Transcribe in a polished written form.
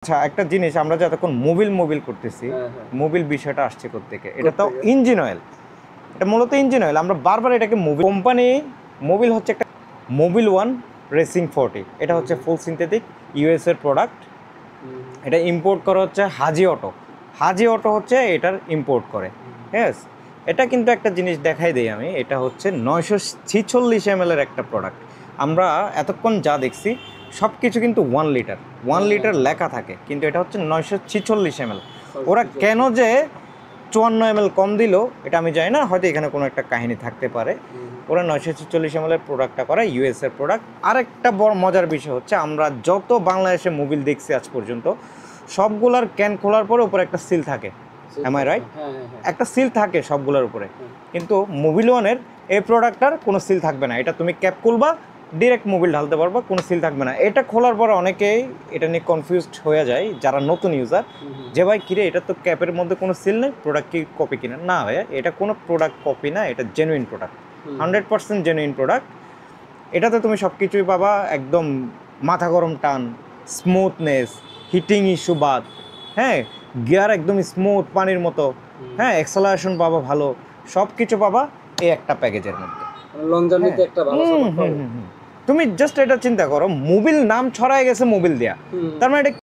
আচ্ছা, একটা জিনিস আমরা যে এতক্ষণ মোবিল করতেছি, মোবিল বিষয়টা আসছে কোত্থেকে? এটা তো ইঞ্জিন অয়েল। এটা মূলত ইঞ্জিন অয়েল। আমরা বারবার এটাকে মোবিল কোম্পানি, মোবিল হচ্ছে একটা মোবিল ওয়ান রেসিং 40। এটা হচ্ছে ফুল সিনথেটিক ইউএস এর প্রোডাক্ট। এটা ইম্পোর্ট করা হচ্ছে হাজি অটো। হাজি অটো হচ্ছে এটার ইম্পোর্ট করে। হ্যাঁ, এটা কিন্তু একটা জিনিস দেখাই দেই আমি। এটা হচ্ছে 946 ml এর একটা প্রোডাক্ট। আমরা এতক্ষণ যা দেখছি সব কিছু কিন্তু 1 লিটার লেখা থাকে, কিন্তু এটা হচ্ছে 946 ml। ওরা কেন যে 54 ml কম দিল এটা আমি জানি না, হয়তো এখানে কোনো একটা কাহিনী থাকতে পারে। ওরা 946 ml এর প্রোডাক্টটা করে, ইউএস এর প্রোডাক্ট। আরেকটা বড় মজার বিষয় হচ্ছে, আমরা যত বাংলাদেশে মোবিল দেখছি আজ পর্যন্ত সবগুলার ক্যান খোলার পরে উপরে একটা সিল থাকে। Am I right? একটা সিল থাকে সবগুলোর উপরে, কিন্তু মোবিল ওয়ানের এই প্রোডাক্টটার কোনো সিল থাকবে না। এটা তুমি ক্যাপ খুলবা, ডিরেক্ট মোবিল ঢালতে পারবা, কোনো সিল থাকবে না। এটা খোলার পরে অনেকেই এটা নিয়ে কনফিউজড হয়ে যায়, যারা নতুন ইউজার, যে ভাই কিরে এটা তো ক্যাপের মধ্যে কোনো সিল নেই, প্রোডাক্ট কি কপি কিনা? না ভাইয়া, এটা কোনো প্রোডাক্ট কপি না, এটা জেনুইন প্রোডাক্ট, 100% জেনুইন প্রোডাক্ট। এটাতে তুমি সব কিছুই পাবা, একদম মাথা গরম টান, স্মুথনেস, হিটিং ইস্যু বাদ, হ্যাঁ, গিয়ার একদম স্মুথ পানির মতো, হ্যাঁ, অ্যাক্সেলারেশন পাবা ভালো, সব কিছু পাবা এই একটা প্যাকেজের মধ্যে। লং জার্নিতে একটা ভালো সাপোর্ট পাবো। তুমি জাস্ট এটা চিন্তা করো, মোবিল নাম ছড়ায় গেছে মোবিল দেয়া, তার মানে এটা